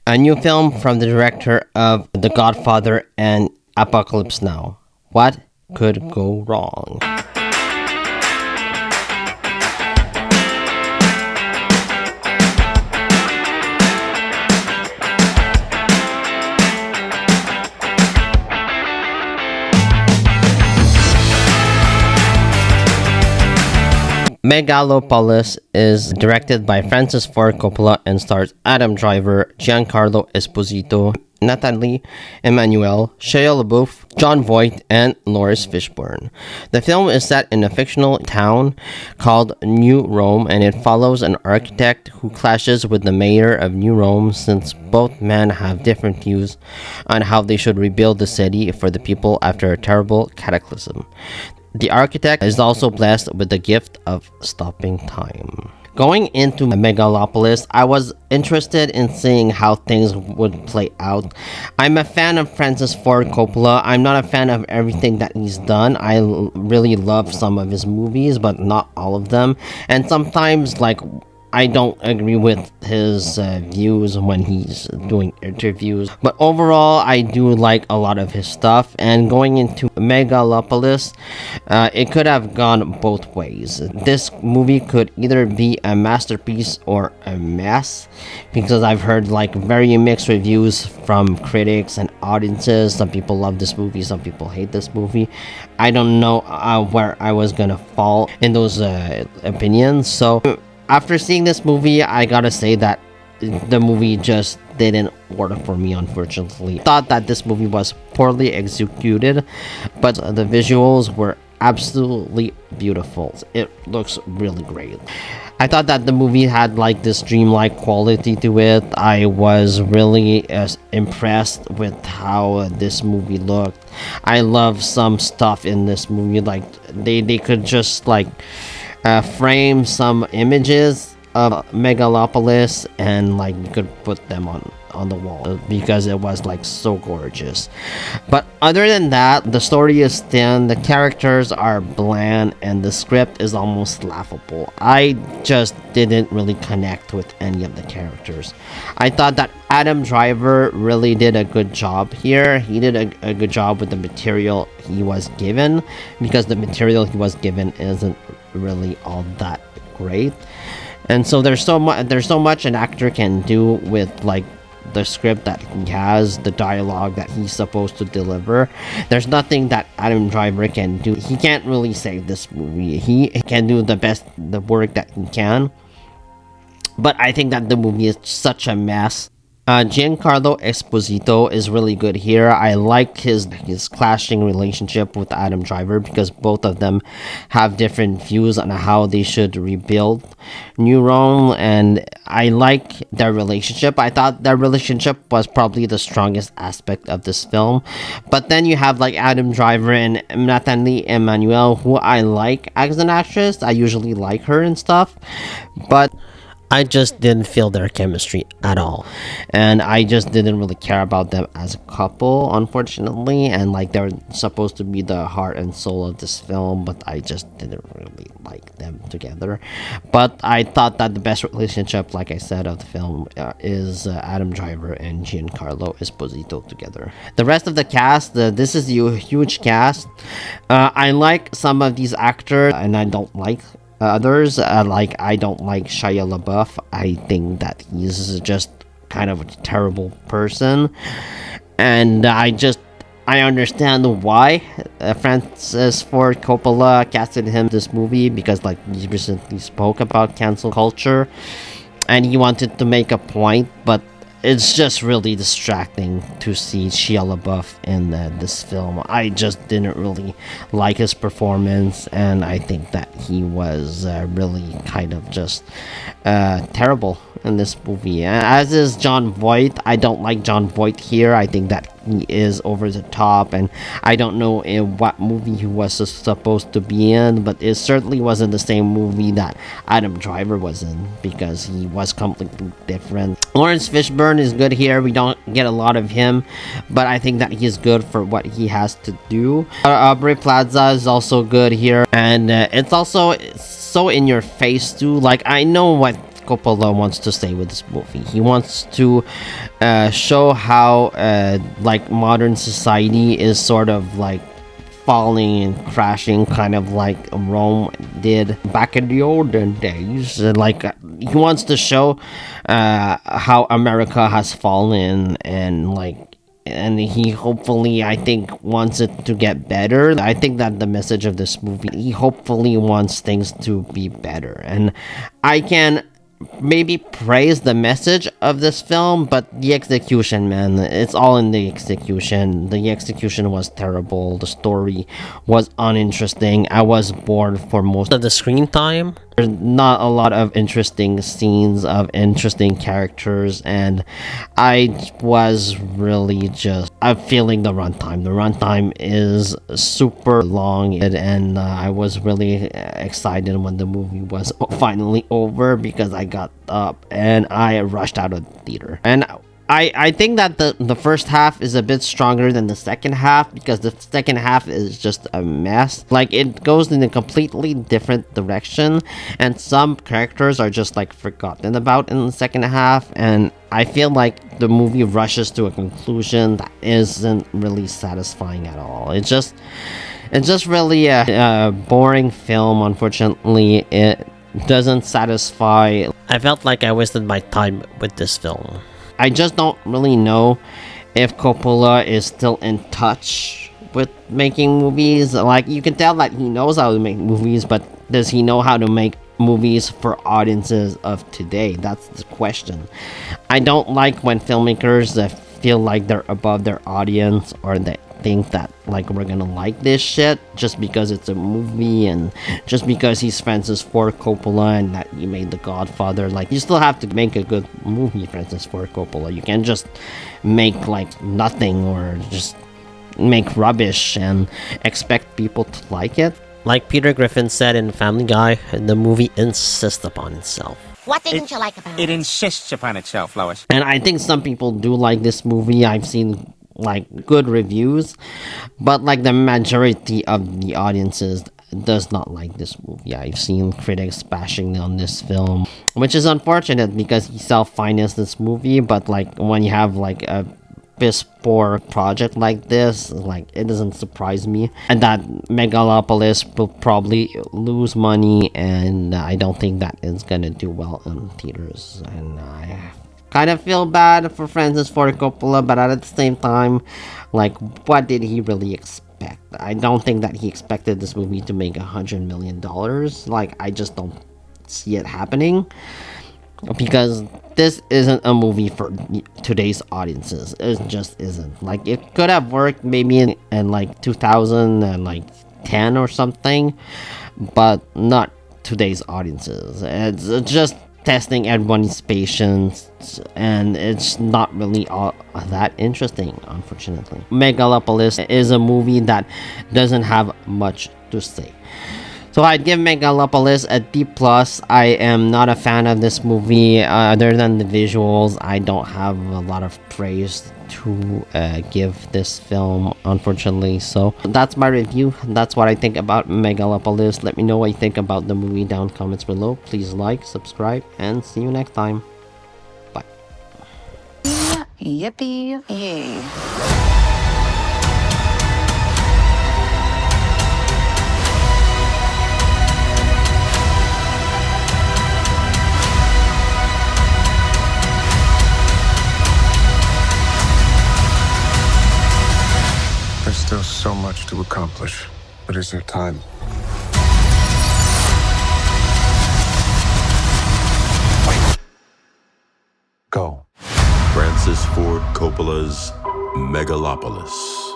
A new film from the director of The Godfather and Apocalypse Now. What could go wrong? Megalopolis is directed by Francis Ford Coppola and stars Adam Driver, Giancarlo Esposito, Nathalie Emmanuel, Shia LaBeouf, Jon Voight, and Lawrence Fishburne. The film is set in a fictional town called New Rome, and it follows an architect who clashes with the mayor of New Rome since both men have different views on how they should rebuild the city for the people after a terrible cataclysm. The architect is also blessed with the gift of stopping time. Going into Megalopolis, I was interested in seeing how things would play out. I'm a fan of Francis Ford Coppola. I'm not a fan of everything that he's done. I really love some of his movies, but not all of them. And sometimes, I don't agree with his views when he's doing interviews. But overall, I do like a lot of his stuff. And going into Megalopolis, it could have gone both ways. This movie could either be a masterpiece or a mess, because I've heard very mixed reviews from critics and audiences. Some people love this movie, some people hate this movie. I don't know where I was gonna fall in those opinions. So after seeing this movie, I gotta say that the movie just didn't work for me, unfortunately. Thought that this movie was poorly executed, but the visuals were absolutely beautiful. It looks really great. I thought that the movie had this dreamlike quality to it. I was really impressed with how this movie looked. I love some stuff in this movie. They could just frame some images of Megalopolis and you could put them on the wall because it was so gorgeous. But other than that, the story is thin, the characters are bland, and the script is almost laughable. I just didn't really connect with any of the characters. I thought that Adam Driver really did a good job here. He did a good job with the material he was given, because the material he was given isn't really all that great. And so there's so much an actor can do with the script that he has, the dialogue that he's supposed to deliver. There's nothing that Adam Driver can do. He can't really save this movie. He can do the work that he can, but I think that the movie is such a mess. Giancarlo Esposito is really good here. I like his clashing relationship with Adam Driver, because both of them have different views on how they should rebuild New Rome, and I like their relationship. I thought their relationship was probably the strongest aspect of this film. But then you have Adam Driver and Nathalie Emmanuel, who I like as an actress. I usually like her and stuff, but I just didn't feel their chemistry at all, and I just didn't really care about them as a couple, unfortunately. And they're supposed to be the heart and soul of this film, but I just didn't really like them together. But I thought that the best relationship, like I said, of the film is Adam Driver and Giancarlo Esposito together. The rest of the cast, this is a huge cast. I like some of these actors, and I don't like others. I don't like Shia LaBeouf. I think that he's just kind of a terrible person, and I understand why Francis Ford Coppola casted him this movie, because he recently spoke about cancel culture and he wanted to make a point, but it's just really distracting to see Shia LaBeouf in this film. I just didn't really like his performance, and I think that he was really kind of just terrible in this movie. As is Jon Voight. I don't like Jon Voight here. I think that he is over the top, and I don't know in what movie he was supposed to be in, but it certainly wasn't the same movie that Adam Driver was in, because he was completely different. Lawrence Fishburne is good here. We don't get a lot of him, but I think that he's good for what he has to do. Aubrey Plaza is also good here, and it's also so in your face too. I know what Coppola wants to say with this movie. He wants to show how like modern society is sort of like falling and crashing, kind of like Rome did back in the olden days. Like he wants to show how America has fallen, and like, and he hopefully, I think, wants it to get better. I think that the message of this movie, he hopefully wants things to be better, and I can maybe praise the message of this film, but the execution, man, it's all in the execution. The execution was terrible. The story was uninteresting. I was bored for most of the screen time. There's not a lot of interesting scenes of interesting characters, and I was really just, I'm feeling the runtime. The runtime is super long, and I was really excited when the movie was finally over, because I got up and I rushed out of the theater. And I think that the first half is a bit stronger than the second half, because the second half is just a mess. Like, it goes in a completely different direction, and some characters are just like forgotten about in the second half, and I feel like the movie rushes to a conclusion that isn't really satisfying at all. It's just really a boring film. Unfortunately, it doesn't satisfy. I felt like I wasted my time with this film. I just don't really know if Coppola is still in touch with making movies. Like, you can tell that he knows how to make movies, but does he know how to make movies for audiences of today? That's the question. I don't like when filmmakers feel like they're above their audience, or they think that like we're gonna like this shit just because it's a movie, and just because he's Francis Ford Coppola and that he made The Godfather. Like, you still have to make a good movie, Francis Ford Coppola. You can't just make like nothing, or just make rubbish and expect people to like it. Like Peter Griffin said in Family Guy, the movie insists upon itself. What didn't you like about it? It insists upon itself, Lois. And I think some people do like this movie. I've seen like good reviews, but like the majority of the audiences does not like this movie. I've seen critics bashing on this film, which is unfortunate because he self-financed this movie. But like, when you have like a piss poor project like this, like, it doesn't surprise me, and that Megalopolis will probably lose money, and I don't think that is gonna do well in theaters. And I kind of feel bad for Francis Ford Coppola, but at the same time, like, what did he really expect? I don't think that he expected this movie to make $100 million. Like, I just don't see it happening, because this isn't a movie for today's audiences. It just isn't. Like, it could have worked maybe in like 2010 or something, but not today's audiences. It's just testing everyone's patience, and it's not really all that interesting, unfortunately. Megalopolis is a movie that doesn't have much to say. So I'd give Megalopolis a D+. I am not a fan of this movie. Other than the visuals, I don't have a lot of praise to give this film, unfortunately. So that's my review. That's what I think about Megalopolis. Let me know what you think about the movie down in comments below. Please like, subscribe, and see you next time. Bye. Yippee yay. There's still so much to accomplish, but is there time? Go. Francis Ford Coppola's Megalopolis.